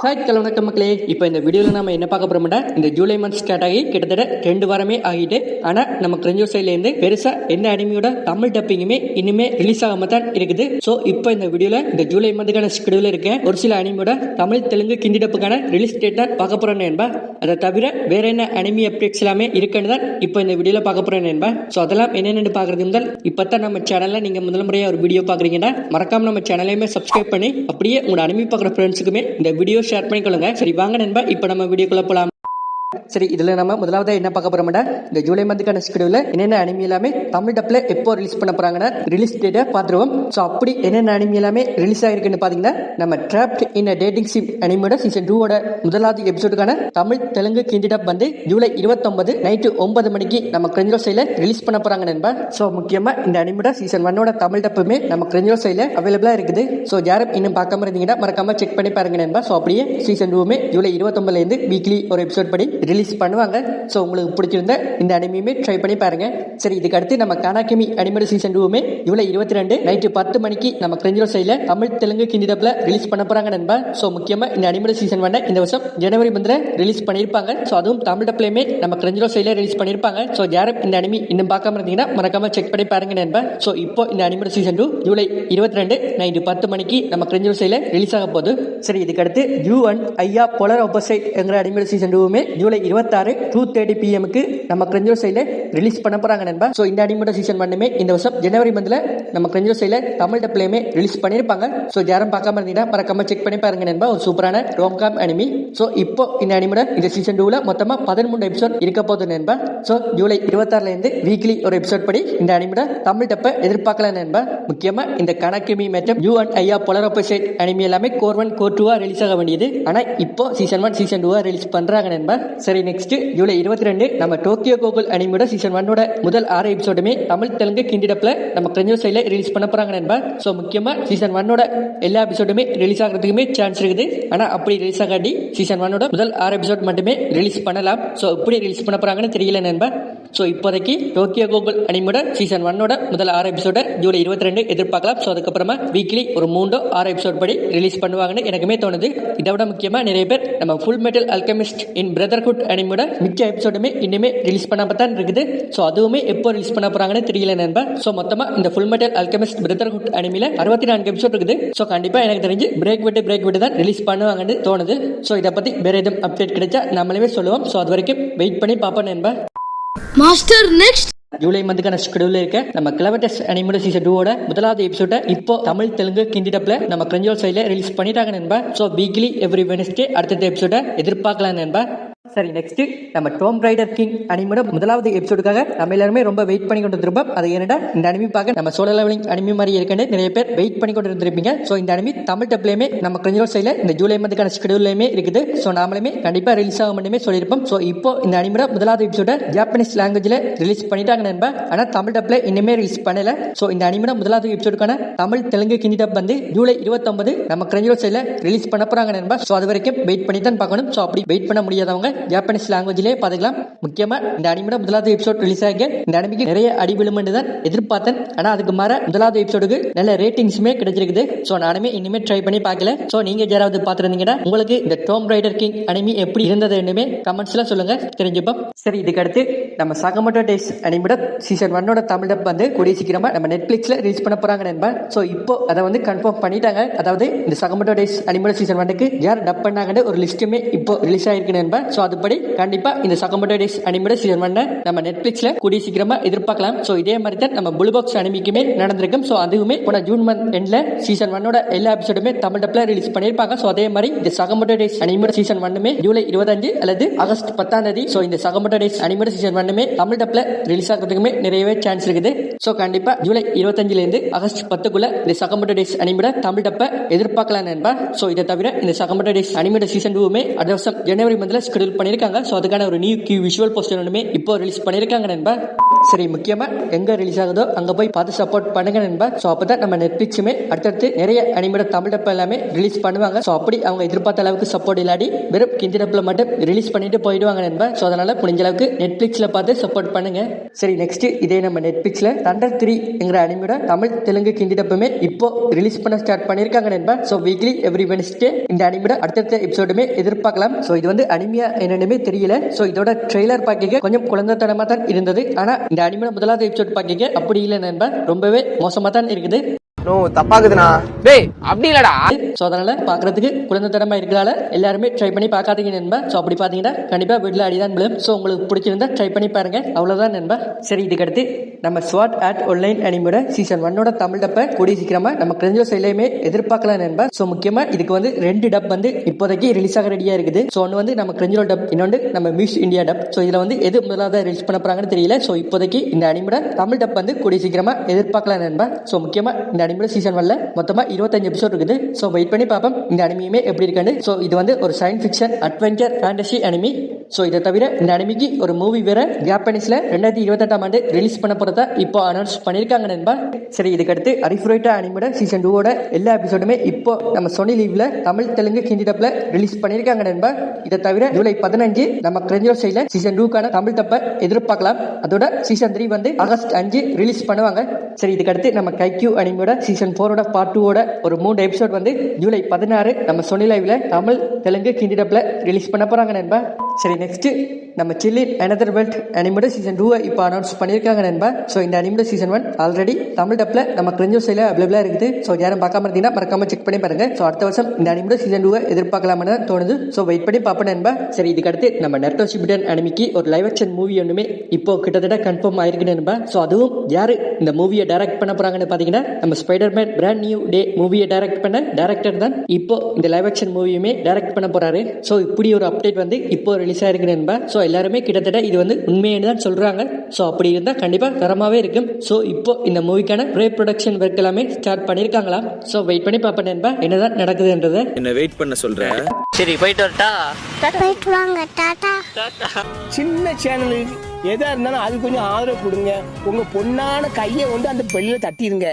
வணக்கம் மக்களே. இப்போ இந்த வீடியோவில் நம்ம என்ன பார்க்க போறோம்னா, இந்த ஜூலை மந்த் ஸ்டார்ட் ஆகி கிட்டத்தட்ட 2 வாரமே ஆகிட்டு, ஆனா நம்ம கிரஞ்சூர் சைட்ல இருந்து பெருசா எந்த அனிமியோட தமிழ் டப்பிங்குமே இனிமே ரிலீஸ் ஆகாம தான் இருக்குது. ஸோ இப்போ இந்த வீடியோல இந்த ஜூலை மந்த்துக்கான ஸ்கெடியூல் இருக்க ஒரு சில அனிமியோட தமிழ் தெலுங்கு ஹிந்தி டப்புக்கான ரிலீஸ் டேட் தான் பார்க்க போறேன் என்பா. அதை தவிர வேற என்ன அனிமி அப்டேட்ஸ் எல்லாமே இருக்குன்னு தான் இப்போ இந்த வீடியோல பார்க்க போறேன் என்பா. ஸோ அதெல்லாம் என்னென்னு பார்க்கறது முதல் இப்பதான் நம்ம சேனல்ல நீங்க முதல் முறையா ஒரு வீடியோ பாக்குறீங்கன்னா மறக்காம நம்ம சேனலையுமே சப்ஸ்கிரைப் பண்ணி அப்படியே உங்களோட அனிமி பார்க்குற ஃப்ரெண்ட்ஸுக்குமே இந்த வீடியோ ஷேர் பண்ணிக்கொள்ளுங்க. சரி வாங்க நண்பா, இப்போ நம்ம வீடியோக்குள்ள போலாம். சரி, இதுல நம்ம முதலாவது என்ன பார்க்க போறோம்னா, இந்த ஜூலை மந்த்துக்கான ஸ்கெடியூல்ல என்னென்ன அனிமி எல்லாமே தமிழ் டப்ல எப்போ ரிலீஸ் பண்ண போறாங்கன்னா ரிலீஸ் டேட்டை பார்த்துருவோம். ஸோ அப்படி என்னென்ன அனிமி எல்லாமே ரிலீஸ் ஆயிருக்குன்னு பாத்தீங்கன்னா, நம்ம ட்ராப்ட் இன் டேட்டிங் சிம் அனிமியோட சீசன் 2 முதலாவது எபிசோடுக்கான தமிழ் தெலுங்கு ஹிந்தி டப் வந்து ஜூலை 29 நைட்டு 9 மணிக்கு நம்ம கிரஞ்சோ சைட்ல ரிலீஸ் பண்ண போறாங்க நண்பா. ஸோ முக்கியமா இந்த அனிமியோட சீசன் 1 தமிழ் டப்புமே நம்ம கிரஞ்சோ சைட்ல அவைலபிளா இருக்குது. ஸோ யாரும் இன்னும் பார்க்காம இருந்தீங்கன்னா மறக்காம செக் பண்ணி பாருங்க நண்பா. ஸோ அப்படியே சீசன் 2 ஜூலை 29 இருந்து வீக்லி ஒரு எபிசோட் படி ரிலீஸ் பண்ணுவாங்க. ஸோ உங்களுக்கு பிடிச்சிருந்த இந்த அனிமியுமே ட்ரை பண்ணி பாருங்க. சரி, இதுக்கு அடுத்து நம்ம கானாகிமி அனிமேட் சீசன் 2 ஜூலை 22 நைட்டு 10 மணிக்கு நம்ம கிரஞ்சோ சைட்ல தமிழ் தெலுங்கு ஹிந்தி டப்ல ரிலீஸ் பண்ண போறாங்க நண்பா. ஸோ முக்கியமா இந்த அனிமேட் சீசன் 1 இந்த வருஷம் ஜனவரி மந்த்ல ரிலீஸ் பண்ணிருப்பாங்க. ஸோ அதுவும் தமிழ் டப்லயுமே நம்ம கிரஞ்சோ சைட்ல ரிலீஸ் பண்ணிருப்பாங்க. ஸோ யாரும் இந்த அனிமி இன்னும் பார்க்காம இருந்தீங்கன்னா மறக்காம செக் பண்ணி பாருங்க நண்பா. ஸோ இப்போ இந்த அனிமேட் சீசன் 2 ஜூலை 22 நைட்டு 10 மணிக்கு நம்ம கிரஞ்சோ சைட்ல ரிலீஸ் ஆக போகுது. சரி, இதுக்கு அடுத்து யூ அண்ட் ஐயா போலர் ஆப்போசைட் என்கிற அனிமேட் சீசன் 2 ஜூலை 26 2:30 PM நம்ம கிரஞ்சோ சைட்ல ரிலீஸ் பண்ண போறாங்க நண்பா. சோ இந்த அனிமேட் சீசன் 1 இந்த வருஷம் ஜனவரி மந்த்ல நம்ம கிரஞ்சோ சைட்ல தமிழ் டப்லயுமே ரிலீஸ் பண்ணிருப்பாங்க. சோ யாரும் பார்க்காம இருந்தீங்கன்னா மறக்காம செக் பண்ணி பாருங்க நண்பா. ஒரு சூப்பரான ரோம்காம் அனிமி. சோ இப்போ இந்த அனிமேட் இந்த சீசன் 2 மொத்தமா 13 எபிசோட் இருக்க போகுது நண்பா. சோ ஜூலை 26 இருந்து வீக்லி ஒரு எபிசோட் படி இந்த அனிமேட் தமிழ் டப்ப எதிர்பார்க்கலாம் நண்பா. முக்கியமா இந்த கனகிமி மற்றும் யூ அண்ட் ஐயா போலர் ஆப்போசைட் அனிமி எல்லாமே கோர் 1 கோர் 2 ரிலீஸ் ஆக வேண்டியது. ஆனா இப்போ சீசன் 1 சீசன் 2 ரிலீஸ் பண்றாங்க நண்பா. சரி, நெக்ஸ்ட் ஜூலை 22 நம்ம டோக்கியோ கோகுல் அனிமியோட சீசன் 1 முதல் 6 எபிசோடுமே தமிழ் தெலுங்கு ஹிந்தி டப்ல நம்ம கிரஞ்சோ சைட்ல ரிலீஸ் பண்ண போறாங்க நண்பா. சோ முக்கியமா சீசன் 1 எல்லா எபிசோடுமே ரிலீஸ் ஆகிறதுக்குமே சான்ஸ் இருக்குது. ஆனா அப்படி ரிலீஸ் ஆகாட்டி சீசன் 1 முதல் 6 எபிசோட் மட்டுமே ரிலீஸ் பண்ணலாம். சோ எப்படி ரிலீஸ் பண்ண போறாங்கன்னு தெரியல நண்பா. சோ இப்போதைக்கு டோக்கியோ கோகுல் அனிமியோட சீசன் 1 முதல் 6 எபிசோட ஜூலை 22 எதிர்பார்க்கலாம். சோ அதுக்கப்புறமா வீக்லி ஒரு 3-6 எபிசோட் படி ரிலீஸ் பண்ணுவாங்கன்னு எனக்குமே தோணுது. இதை விட முக்கியமா நிறைய பேர் நம்ம ஃபுல் மெட்டல் அல்கெமிஸ்ட் இன் பிரதர்ஹுட் அனிமியோட மிச்ச எபிசோடுமே இன்னுமே ரிலீஸ் பண்ணாம தான் இருக்குது. சோ அதுவுமே எப்போ ரிலீஸ் பண்ண போறாங்கன்னு தெரியல நண்பா. சோ மொத்தமா இந்த ஃபுல் மெட்டல் அல்கெமிஸ்ட் பிரதர்ஹுட் அனிமில 64 எபிசோட் இருக்குது. சோ கண்டிப்பா எனக்கு தெரிஞ்சு பிரேக் விட்டு தான் ரிலீஸ் பண்ணுவாங்கன்னு தோணுது. சோ இதை பத்தி வேற எதுவும் அப்டேட் கிடைச்சா நம்மளே சொல்லுவோம். சோ அது வரைக்கும் வெயிட் பண்ணி பாப்போம் நண்பா. மாஸ்டர் நெக்ஸ்ட் ஜூலை மந்த்துக்கான ஸ்கெடியூல் இருக்க நம்ம கிளவட்டஸ் அனிமேட் சீசன் 2 முதலாவது எபிசோட இப்போ தமிழ் தெலுங்கு ஹிந்தி டப்ல நம்ம கிரஞ்சோ சைட்ல ரிலீஸ் பண்ணிட்டாங்க நண்பா. சோ வீக்லி எவ்ரி வெட்னஸ்டே அடுத்த எபிசோட எதிர்பார்க்கலாம் நண்பா. சரி, நெக்ஸ்ட் நம்ம டோம் ரைடர் கிங் அனிமோட முதலாவது எபிசோடுக்காக நம்ம எல்லாருமே ரொம்ப வெயிட் பண்ணி கொண்டு இருந்திருப்போம். அது என்னடா இந்த அனிமி பார்க்க நம்ம சோலோ லெவலிங் அனிமி மாதிரி இருக்குன்னு நிறைய பேர் வெயிட் பண்ணி கொண்டு இருந்திருப்பீங்க. ஸோ இந்த அனிமி தமிழ் டப்லயுமே நம்ம கிரஞ்சோ சைட்ல இந்த ஜூலை மந்த்துக்கான ஸ்கெடியூல்லையுமே இருக்குது. ஸோ நாமளுமே கண்டிப்பா ரிலீஸ் ஆக மட்டுமே சொல்லியிருப்போம். ஸோ இப்போ இந்த அனிமோட முதலாவது எபிசோட ஜாப்பனீஸ் லாங்குவேஜ்ல ரிலீஸ் பண்ணிட்டாங்க நண்பா. ஆனா தமிழ் டப்ல இன்னுமே ரிலீஸ் பண்ணல. ஸோ இந்த அனிமோட முதலாவது எபிசோடுக்கான தமிழ் தெலுங்கு ஹிந்தி டப் வந்து ஜூலை 29 நம்ம கிரஞ்சோ சைட்ல ரிலீஸ் பண்ண போறாங்க நண்பா. ஸோ அது வரைக்கும் வெயிட் பண்ணி தான் பார்க்கணும். ஸோ அப்படி வெயிட் பண்ண முடியாதவங்க ஜாப்பனீஸ் லாங்குவேஜ் பாத்துக்கலாம். முக்கியமா இந்த அனிமேட முதலாவது எபிசோட் ரிலீஸ் ஆக இந்த அனிமிக்கு நிறைய அடி விழுமென்று தான் எதிர்பார்த்தேன். ஆனா அதுக்கு மாற முதலாவது எபிசோடுக்கு நல்ல ரேட்டிங்ஸுமே கிடைச்சிருக்குது. சோ நானுமே இனிமே ட்ரை பண்ணி பார்க்கல. சோ நீங்க யாராவது பார்த்திருந்தீங்கன்னா உங்களுக்கு இந்த டோம் ரைடர் கிங் அனிமி எப்படி இருந்தது என்னமே கமெண்ட்ஸ்ல சொல்லுங்க, தெரிஞ்சுப்போம். சரி, இதுக்கு அடுத்து நம்ம சகமோட்டோ டேஸ் அனிமேட சீசன் 1 தமிழ் டப் வந்து கூடிய சீக்கிரமா நம்ம நெட்ஃபிளிக்ஸ்ல ரிலீஸ் பண்ண போறாங்க நண்பா. சோ இப்போ அதை வந்து கன்ஃபார்ம் பண்ணிட்டாங்க. அதாவது இந்த சகமோட்டோ டேஸ் அனிமேட சீசன் 1க்கு யார் டப் பண்ணாங்கன்னு ஒரு லிஸ்ட்டுமே இப்போ ரிலீஸ் ஆயிருக்கு நண்பா. சோ அதுபடி கண்டிப்பா இந்த சகமோட்டோ டேஸ் அனிமேட் சீசன் 1 நம்ம நெட்ஃபிளிக்ஸ்ல கூடிய சீக்கிரமா எதிர்பார்க்கலாம். சோ இதே மாதிரி தான் நம்ம ப்ளூ பாக்ஸ் அனிமிக்குமே நடந்திருக்கும். சோ அதுவுமே போன ஜூன் மந்த் எண்ட்ல சீசன் 1 எல்லா எபிசோடுமே தமிழ் டப்ல ரிலீஸ் பண்ணிருப்பாங்க. சோ அதே மாதிரி இந்த Sakamoto Days animate season 1 July 25 அல்லது ஆகஸ்ட் 10 சோ இந்த சகமோட்டோ டேஸ் அனிமேட் சீசன் 1 தமிழ் டப்ல ரிலீஸ் ஆகிறதுக்குமே நிறையவே சான்ஸ் இருக்குது. சோ கண்டிப்பா ஜூலை 25 இருந்து ஆகஸ்ட் 10க்குள்ள இந்த சகமோட்டோ டேஸ் அனிமேட் தமிழ் டப்ப எதிர்பார்க்கலாம் நண்பா. சோ இதை தவிர இந்த சகமோட்டோ டேஸ் அனிமேட் சீசன் 2 அடுத்த வருஷம் ஜனவரி மந்த்ல ஸ்கெடியூல் பண்ணிருக்காங்க. சோ அதுக்கான ஒரு நியூ விஷுவல் போஸ்டர் இப்போ ரிலீஸ் பண்ணிருக்காங்க நண்பா. சரி, முக்கியமா எங்க ரிலீஸ் ஆகுதோ அங்க போய் பார்த்து சப்போர்ட் பண்ணுங்க நண்பா. ஸோ அப்பதான் நம்ம நெட்ஃபிளிக்ஸுமே அடுத்தடுத்து நிறைய அனிமேட தமிழ் டப் எல்லாமே ரிலீஸ் பண்ணுவாங்க. ஸோ அப்படி அவங்க எதிர்பார்த்த அளவுக்கு சப்போர்ட் இல்லாடி வெறும் ஹிந்தி டப்ல மட்டும் ரிலீஸ் பண்ணிட்டு போயிடுவாங்க நண்பா. ஸோ அதனால முடிஞ்ச அளவுக்கு நெட்ஃபிளிக்ஸ்ல பார்த்து சப்போர்ட் பண்ணுங்க. சரி, நெக்ஸ்ட் இதே நம்ம நெட்ஃபிளிக்ஸ்ல தண்டர் 3 என்கிற அனிமேட தமிழ் தெலுங்கு ஹிந்தி டப்புமே இப்போ ரிலீஸ் பண்ண ஸ்டார்ட் பண்ணிருக்காங்க நண்பா. ஸோ வீக்லி எவ்ரி வெட்னஸ்டே இந்த அனிமேட அடுத்தடுத்த எபிசோடுமே எதிர்பார்க்கலாம். ஸோ இது வந்து அனிமியா என்னன்னு தெரியல. ஸோ இதோட ட்ரெய்லர் பார்க்க கொஞ்சம் குழந்தைத்தனமா தான் இருந்தது. ஆனா இந்த அனிமேட முதலாவது எபிசோட் பார்க்க அப்படி இல்லை நண்பா, ரொம்பவே மோசமா தான் இருக்குது. நோ தப்பாக்குதுண்ணா. டேய் அப்படி இல்லடா. ஸோ அதனால பாக்குறதுக்கு குழந்தைத்தனமா இருக்கிறதால எல்லாருமே ட்ரை பண்ணி பார்க்காதீங்க நண்பா. ஸோ அப்படி பாத்தீங்கன்னா கண்டிப்பா வீட்டில் அடிதான் விழும். ஸோ உங்களுக்கு பிடிச்சிருந்தா ட்ரை பண்ணி பாருங்க, அவ்வளவுதான் நண்பா. சரி, இதுக்கடுத்து நம்ம ஸ்வாட் ஆர்ட் ஆன்லைன் அனிமேட சீசன் 1 தமிழ் டப்பை கூடிய சீக்கிரமா நம்ம கிரெஞ்சோ சைட்லயுமே எதிர்பார்க்கலாம் நண்பா. ஸோ முக்கியமா இதுக்கு வந்து 2 டப் வந்து இப்போதைக்கு ரிலீஸ் ஆக ரெடியா இருக்குது. ஸோ ஒன்று வந்து நம்ம கிரெஞ்சோ டப், இன்னொன்று நம்ம மியூஸ் இந்தியா டப். ஸோ இதுல வந்து எது முதலாவது ரிலீஸ் பண்ண போறாங்கன்னு தெரியல. ஸோ இப்போதைக்கு இந்த அனிமேட தமிழ் டப் வந்து கூடிய சீக்கிரமா எதிர்பார்க்கலாம் நண்பா. ஸோ முக்கியமா இந்த அனிமேட சீசன் 1 மொத்தமா 25 எபிசோட் இருக்குது. சோ வெயிட் பண்ணி பாப்போம் இந்த அனிமியுமே எப்படி இருக்குன்னு. சோ இது வந்து ஒரு science fiction adventure fantasy anime. So இதை தவிர இந்த அனிமிக்கு ஒரு மூவி வேற ஜாப்பனீஸ்ல 2028ஆம் ஆண்டு ரிலீஸ் பண்ண போறதா இப்போ அனௌன்ஸ் பண்ணிருக்காங்க நண்பா. சரி, இதுக்கடுத்து அரிஃபுரைட்டா அனிமோட சீசன் 2 எல்லா எபிசோடுமே இப்போ நம்ம சோனி லீவ்ல தமிழ் தெலுங்கு ஹிந்தி டப்ல ரிலீஸ் பண்ணிருக்காங்க நண்பா. இதை தவிர ஜூலை 15 நம்ம கிரெஞ்சோ சைட்ல சீசன் 2க்கான தமிழ் டப்பை எதிர்பார்க்கலாம். அதோட சீசன் 3 வந்து ஆகஸ்ட் 5 ரிலீஸ் பண்ணுவாங்க. சரி, இதுக்கடுத்து நம்ம கைக்யூ அனிமோட சீசன் 4 பார்ட் 2 ஒரு 3 எபிசோட் வந்து ஜூலை 16 நம்ம சோனி லைவ்ல தமிழ் தெலுங்கு ஹிந்தி டப்ல ரிலீஸ் பண்ண போறாங்க நண்பா. சரி, நெக்ஸ்ட் நம்ம சில்லின் அனதர் வேர்ல்ட் அனிமேட சீசன் 2 இப்போ அனௌன்ஸ் பண்ணிருக்காங்க நண்பா. ஸோ இந்த அனிமேட சீசன் 1 ஆல்ரெடி தமிழ் டப்ல நம்ம கிரெஞ்சோ சைட்ல அவைலபிளா இருக்குது. ஸோ யாரும் பார்க்காம இருந்தீங்கன்னா மறக்காம செக் பண்ணி பாருங்க. ஸோ அடுத்த வருஷம் இந்த அனிமேட சீசன் 2 எதிர்பார்க்கலாம்னு தோணுது. ஸோ வெயிட் பண்ணி பார்ப்போம் நண்பா. சரி, இதுக்கு அடுத்து நம்ம நெர்டோ ஷிபிடன் அனிமிக்கு ஒரு லைவ் ஆக்ஷன் மூவி ஒன்றுமே இப்போ கிட்டத்தட்ட கன்ஃபார்ம் ஆயிருக்கு நண்பா. ஸோ அதுவும் யாரு இந்த மூவியை டைரக்ட் பண்ண போறாங்கன்னு பாத்தீங்கன்னா நம்ம ஸ்பைடர்மேன் பிராண்ட் நியூ டே மூவியை டைரக்ட் பண்ண டைரக்டர் தான் இப்போ இந்த லைவ் ஆக்ஷன் மூவியுமே டைரக்ட் பண்ண போறாரு. ஸோ இப்படி ஒரு அப்டேட் வந்து இப்போ ரிலீஸ் ஆயிருக்கு நண்பா. ஸோ எல்லாருமே கிட்டத்தட்ட இது வந்து உண்மைன்னு தான் சொல்றாங்க. ஸோ அப்படி இருந்தா கண்டிப்பா தரமாவே இருக்கும். ஸோ இப்போ இந்த மூவிக்கான ப்ரீ ப்ரொடக்ஷன் ஒர்க் எல்லாமே ஸ்டார்ட் பண்ணிருக்காங்களாம். ஸோ வெயிட் பண்ணி பார்ப்பேன் நண்பா என்னதான் நடக்குதுன்றத. என்ன வெயிட் பண்ண சொல்றேன். சரி, போயிட்டு வரட்டா? போயிட்டு வாங்க, டாடா. சின்ன சேனலுக்கு எதா இருந்தாலும் அது கொஞ்சம் ஆதரவு கொடுங்க. உங்க பொண்ணான கையை வந்து அந்த பெல்லில தட்டிடுங்க.